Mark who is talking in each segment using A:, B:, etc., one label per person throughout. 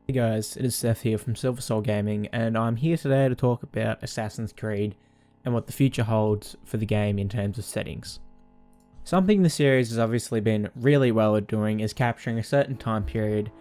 A: Hey guys, it is Seth here from Silver Soul Gaming, and I'm here today to talk about Assassin's Creed and what the future holds for the game in terms of settings. Something the series has obviously been really well at doing is capturing a certain time period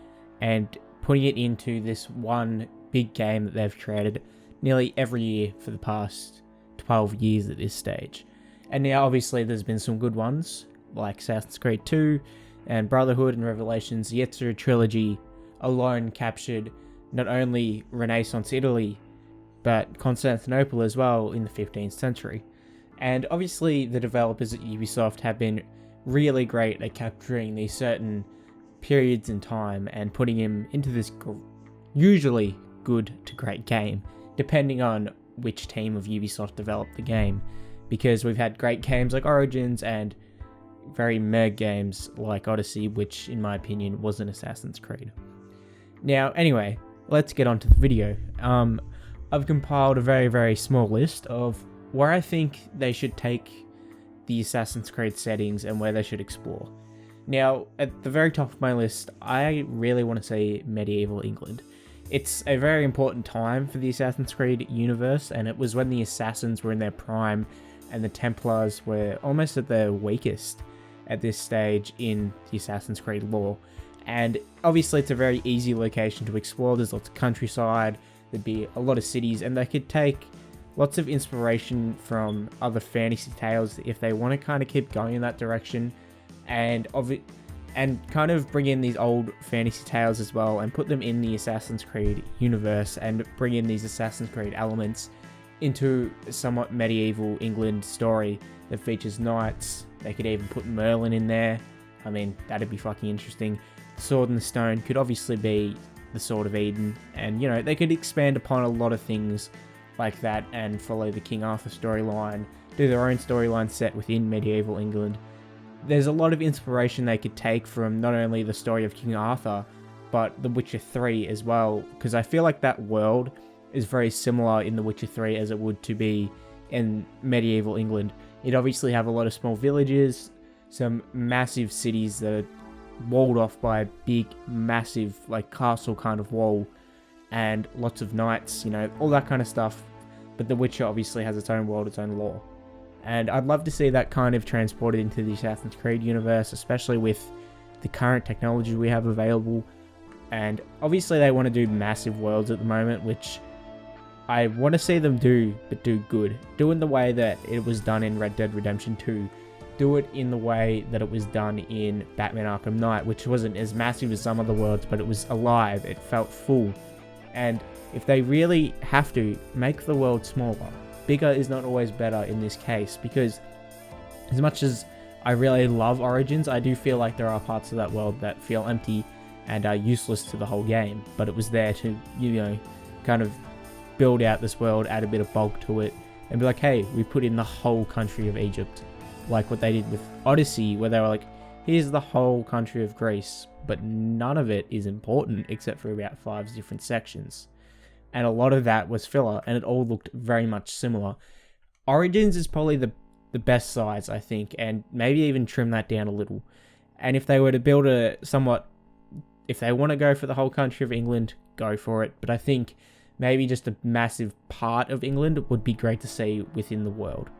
A: and putting it into this one big game that they've created nearly every year for the past 12 years at this stage. And now obviously there's been some good ones like Assassin's Creed 2 and Brotherhood and Revelations. The Ezio trilogy alone captured not only Renaissance Italy, but Constantinople as well in the 15th century. And obviously the developers at Ubisoft have been really great at capturing these certain periods in time and putting them into this usually good to great game, depending on which team of Ubisoft developed the game. Because we've had great games like Origins and very meh games like Odyssey, which in my opinion was an Assassin's Creed. Now, anyway, let's get on to the video. I've compiled a very small list of where I think they should take the Assassin's Creed settings and where they should explore. Now, at the very top of my list, I really want to say medieval England. It's a very important time for the Assassin's Creed universe, and it was when the Assassins were in their prime and the Templars were almost at their weakest at this stage in the Assassin's Creed lore. And obviously it's a very easy location to explore. There's lots of countryside, there'd be a lot of cities, and they could take lots of inspiration from other fantasy tales if they want to kind of keep going in that direction, and kind of bring in these old fantasy tales as well and put them in the Assassin's Creed universe and bring in these Assassin's Creed elements into a somewhat medieval England story that features knights. They could even put Merlin in there. I mean, that'd be fucking interesting. The Sword in the Stone could obviously be the Sword of Eden, and you know, they could expand upon a lot of things like that and follow the King Arthur storyline, do their own storyline set within medieval England. There's a lot of inspiration they could take from not only the story of King Arthur, but The Witcher 3 as well, because I feel like that world is very similar in The Witcher 3 as it would to be in medieval England. You'd obviously have a lot of small villages, some massive cities that are walled off by a big, massive, like castle kind of wall, and lots of knights, you know, all that kind of stuff. But The Witcher obviously has its own world, its own lore. And I'd love to see that kind of transported into the Assassin's Creed universe, especially with the current technology we have available. And obviously they want to do massive worlds at the moment, which I want to see them do, but do good. Do it in the way that it was done in Red Dead Redemption 2. Do it in the way that it was done in Batman Arkham Knight, which wasn't as massive as some other worlds, but it was alive, it felt full. And if they really have to, make the world smaller. Bigger is not always better in this case, because as much as I really love Origins, I do feel like there are parts of that world that feel empty and are useless to the whole game, but it was there to, you know, kind of build out this world, add a bit of bulk to it, and be like, hey, we put in the whole country of Egypt. Like what they did with Odyssey, where they were like, here's the whole country of Greece, but none of it is important except for about 5 different sections. And a lot of that was filler, and it all looked very much similar. Origins is probably the best size, I think, and maybe even trim that down a little. And if they were to build if they want to go for the whole country of England, go for it. But I think maybe just a massive part of England would be great to see within the world.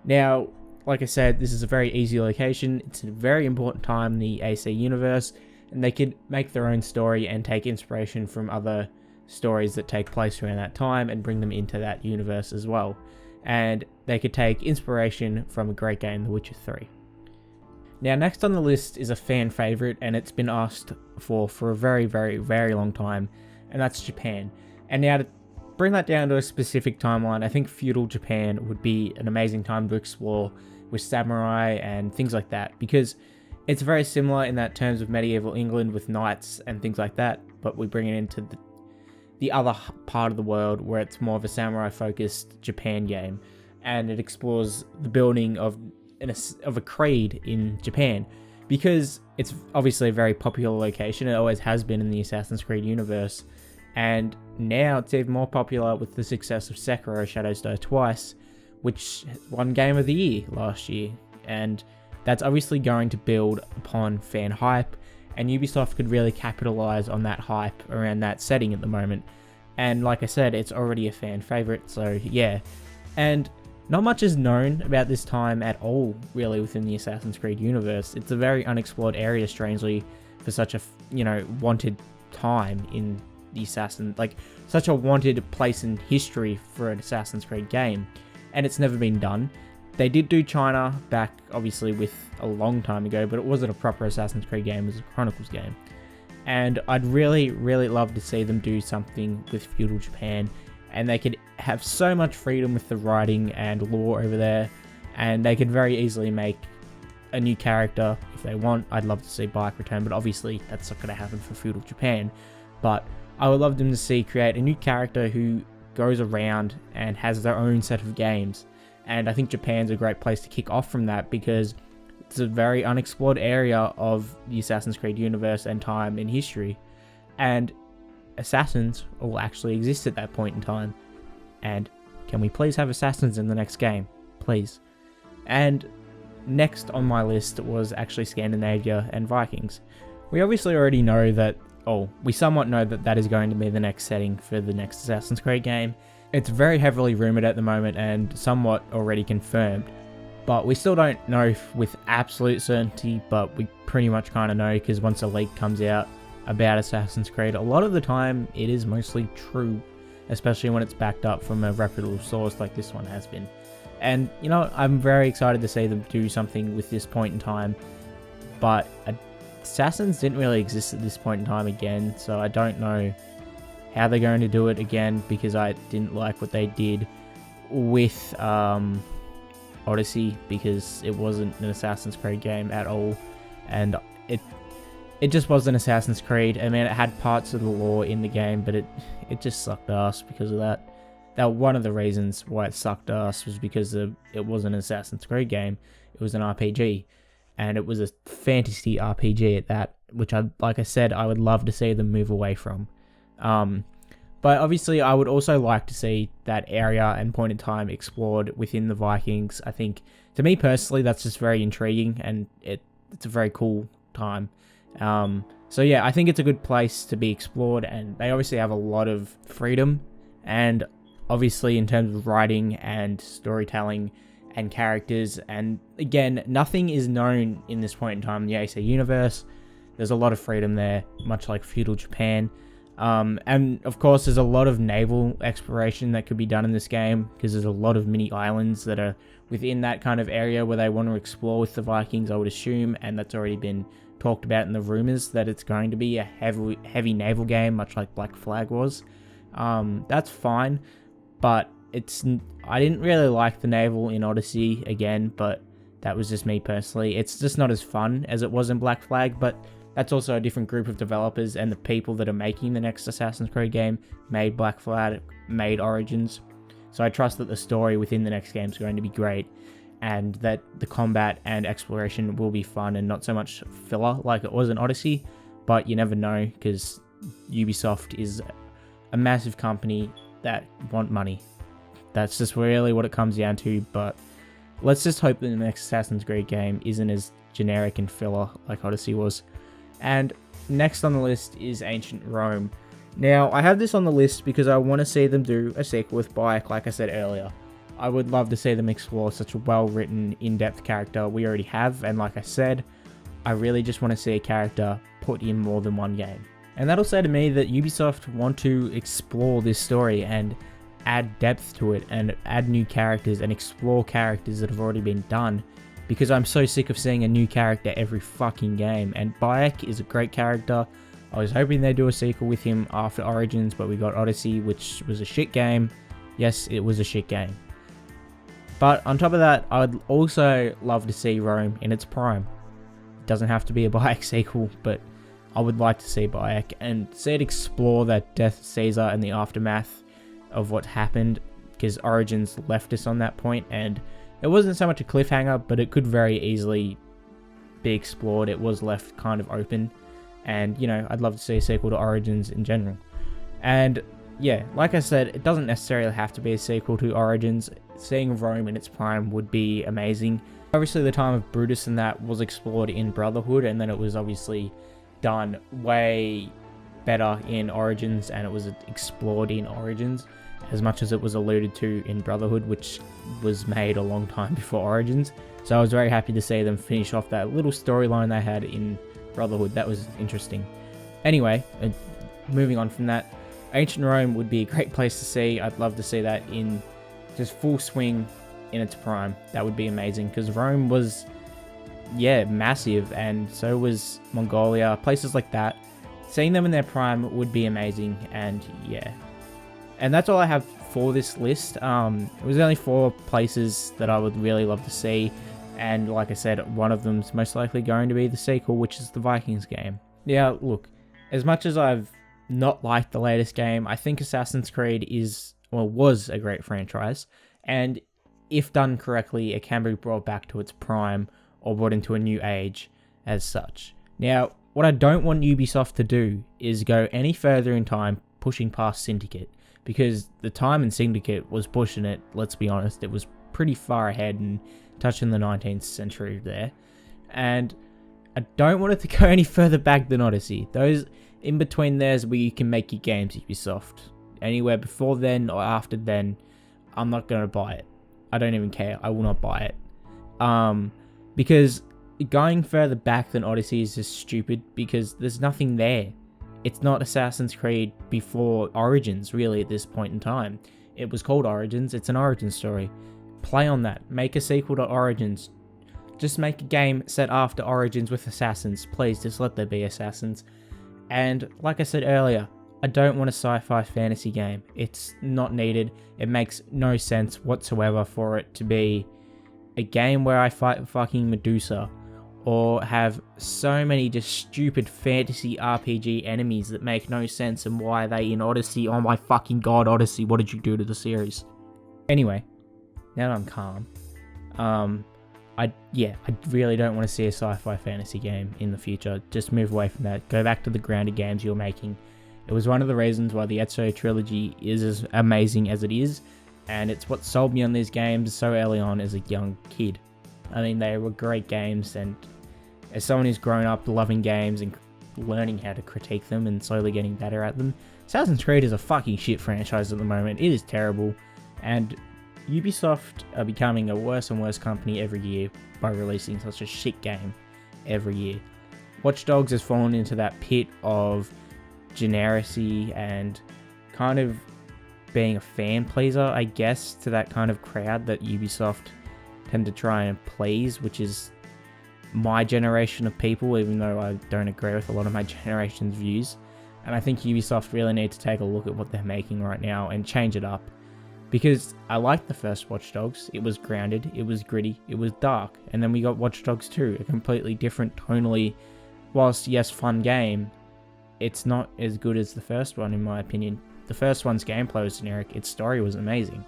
A: Now, like I said, this is a very easy location. It's a very important time in the AC universe, and they could make their own story and take inspiration from other stories that take place around that time and bring them into that universe as well. And they could take inspiration from a great game, The Witcher 3. Now, next on the list is a fan favorite, and it's been asked for a very long time, and that's Japan. And now to bring that down to a specific timeline, I think feudal Japan would be an amazing time to explore with samurai and things like that, because it's very similar in that terms of medieval England with knights and things like that, but we bring it into the other part of the world where it's more of a samurai focused Japan game, and it explores the building of a creed in Japan, because it's obviously a very popular location. It always has been in the Assassin's Creed universe, and now it's even more popular with the success of Sekiro Shadows Die Twice, which won Game of the Year last year, and that's obviously going to build upon fan hype and Ubisoft could really capitalize on that hype around that setting at the moment. And like I said, it's already a fan favorite, so yeah. And not much is known about this time at all, really, within the Assassin's Creed universe. It's a very unexplored area, strangely, for such a, wanted time in the such a wanted place in history for an Assassin's Creed game. And it's never been done. They did do China back, obviously, with a long time ago, but it wasn't a proper Assassin's Creed game, it was a Chronicles game. And I'd really, really love to see them do something with feudal Japan, and they could have so much freedom with the writing and lore over there, and they could very easily make a new character if they want. I'd love to see Bayek return, but obviously that's not going to happen for feudal Japan. But I would love them to create a new character who goes around and has their own set of games. And I think Japan's a great place to kick off from that, because it's a very unexplored area of the Assassin's Creed universe and time in history. And assassins will actually exist at that point in time. And can we please have assassins in the next game? Please. And next on my list was actually Scandinavia and Vikings. We obviously already know that, we somewhat know that that is going to be the next setting for the next Assassin's Creed game. It's very heavily rumoured at the moment and somewhat already confirmed, but we still don't know with absolute certainty, but we pretty much kind of know, because once a leak comes out about Assassin's Creed, a lot of the time it is mostly true, especially when it's backed up from a reputable source like this one has been. And, I'm very excited to see them do something with this point in time, but assassins didn't really exist at this point in time again, so I don't know how they're going to do it again, because I didn't like what they did with Odyssey, because it wasn't an Assassin's Creed game at all, and it just wasn't Assassin's Creed. I mean, it had parts of the lore in the game, but it just sucked ass because of that. Now, one of the reasons why it sucked ass was because it wasn't an Assassin's Creed game, it was an RPG, and it was a fantasy RPG at that, which like I said, I would love to see them move away from. But obviously I would also like to see that area and point in time explored within the Vikings. I think, to me personally, that's just very intriguing, and it's a very cool time. So yeah, I think it's a good place to be explored, and they obviously have a lot of freedom, and obviously in terms of writing and storytelling and characters, and again, nothing is known in this point in time in the AC universe. There's a lot of freedom there, much like feudal Japan. And of course, there's a lot of naval exploration that could be done in this game, because there's a lot of mini islands that are within that kind of area where they want to explore with the Vikings, I would assume, and that's already been talked about in the rumors that it's going to be a heavy naval game, much like Black Flag was. That's fine, but I didn't really like the naval in Odyssey again, but that was just me personally. It's just not as fun as it was in Black Flag, but that's also a different group of developers, and the people that are making the next Assassin's Creed game made Black Flag, made Origins. So I trust that the story within the next game is going to be great, and that the combat and exploration will be fun and not so much filler like it was in Odyssey. But you never know, because Ubisoft is a massive company that want money. That's just really what it comes down to. But let's just hope that the next Assassin's Creed game isn't as generic and filler like Odyssey was. And next on the list is Ancient Rome. Now, I have this on the list because I want to see them do a sequel with Bayek, like I said earlier. I would love to see them explore such a well-written, in-depth character we already have, and like I said, I really just want to see a character put in more than one game. And that'll say to me that Ubisoft want to explore this story and add depth to it, and add new characters and explore characters that have already been done, because I'm so sick of seeing a new character every fucking game. And Bayek is a great character. I was hoping they'd do a sequel with him after Origins, but we got Odyssey, which was a shit game. Yes, it was a shit game. But on top of that, I would also love to see Rome in its prime. It doesn't have to be a Bayek sequel, but I would like to see Bayek and see it explore that death of Caesar and the aftermath of what happened, because Origins left us on that point, and it wasn't so much a cliffhanger, but it could very easily be explored. It was left kind of open, and I'd love to see a sequel to Origins in general. And yeah, like I said, it doesn't necessarily have to be a sequel to Origins. Seeing Rome in its prime would be amazing. Obviously the time of Brutus and that was explored in Brotherhood, and then it was obviously done way better in Origins, and it was explored in Origins as much as it was alluded to in Brotherhood, which was made a long time before Origins. So I was very happy to see them finish off that little storyline they had in Brotherhood. That was interesting. Anyway, moving on from that, Ancient Rome would be a great place to see. I'd love to see that in just full swing in its prime. That would be amazing, because Rome was, massive, and so was Mongolia, places like that. Seeing them in their prime would be amazing, and yeah. And that's all I have for this list. It was only 4 places that I would really love to see, and like I said, one of them's most likely going to be the sequel, which is the Vikings game. Now, look, as much as I've not liked the latest game, I think Assassin's Creed was a great franchise, and if done correctly, it can be brought back to its prime or brought into a new age as such. Now, what I don't want Ubisoft to do is go any further in time pushing past Syndicate, because the time in Syndicate was pushing it, let's be honest, it was pretty far ahead and touching the 19th century there. And I don't want it to go any further back than Odyssey. Those in between there's where you can make your games, Ubisoft. Anywhere before then or after then, I'm not going to buy it. I don't even care. I will not buy it. Because going further back than Odyssey is just stupid, because there's nothing there. It's not Assassin's Creed before Origins, really, at this point in time. It was called Origins. It's an origin story. Play on that. Make a sequel to Origins. Just make a game set after Origins with assassins. Please, just let there be assassins. And like I said earlier, I don't want a sci-fi fantasy game. It's not needed. It makes no sense whatsoever for it to be a game where I fight fucking Medusa, or have so many just stupid fantasy RPG enemies that make no sense, and why are they in Odyssey? Oh my fucking god, Odyssey, what did you do to the series? Anyway, now that I'm calm, I really don't want to see a sci-fi fantasy game in the future. Just move away from that. Go back to the grounded games you're making. It was one of the reasons why the Ezio trilogy is as amazing as it is, and it's what sold me on these games so early on as a young kid. I mean, they were great games, and as someone who's grown up loving games and learning how to critique them and slowly getting better at them, Assassin's Creed is a fucking shit franchise at the moment. It is terrible, and Ubisoft are becoming a worse and worse company every year by releasing such a shit game every year. Watch Dogs has fallen into that pit of genericy and kind of being a fan pleaser, I guess, to that kind of crowd that Ubisoft tend to try and please, which is my generation of people, even though I don't agree with a lot of my generation's views. And I think Ubisoft really need to take a look at what they're making right now and change it up. Because I liked the first Watch Dogs. It was grounded, it was gritty, it was dark. And then we got Watch Dogs 2, a completely different tonally, whilst yes, fun game, it's not as good as the first one in my opinion. The first one's gameplay was generic, its story was amazing.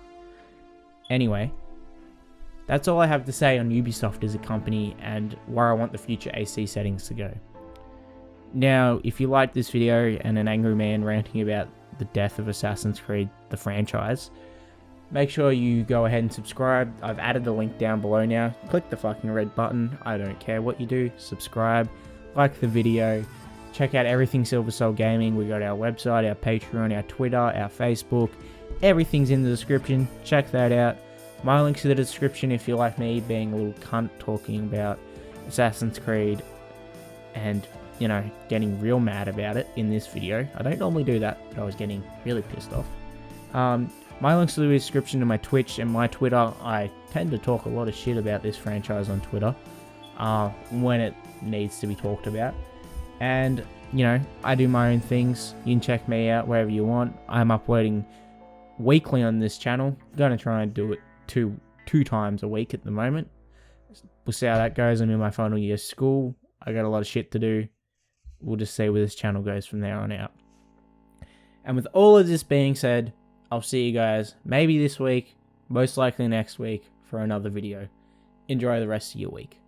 A: Anyway, that's all I have to say on Ubisoft as a company and where I want the future AC settings to go. Now, if you liked this video and an angry man ranting about the death of Assassin's Creed, the franchise, make sure you go ahead and subscribe. I've added the link down below now. Click the fucking red button. I don't care what you do. Subscribe, like the video, check out everything Silver Soul Gaming. We got our website, our Patreon, our Twitter, our Facebook. Everything's in the description. Check that out. My links in the description if you like me being a little cunt talking about Assassin's Creed and, you know, getting real mad about it in this video. I don't normally do that, but I was getting really pissed off. My links in the description to my Twitch and my Twitter. I tend to talk a lot of shit about this franchise on Twitter when it needs to be talked about. And, you know, I do my own things. You can check me out wherever you want. I'm uploading weekly on this channel. I'm going to try and do it two times a week at the moment. We'll see how that goes. I'm in my final year of school. I got a lot of shit to do. We'll just see where this channel goes from there on out. And with all of this being said, I'll see you guys maybe this week, most likely next week, for another video. Enjoy the rest of your week.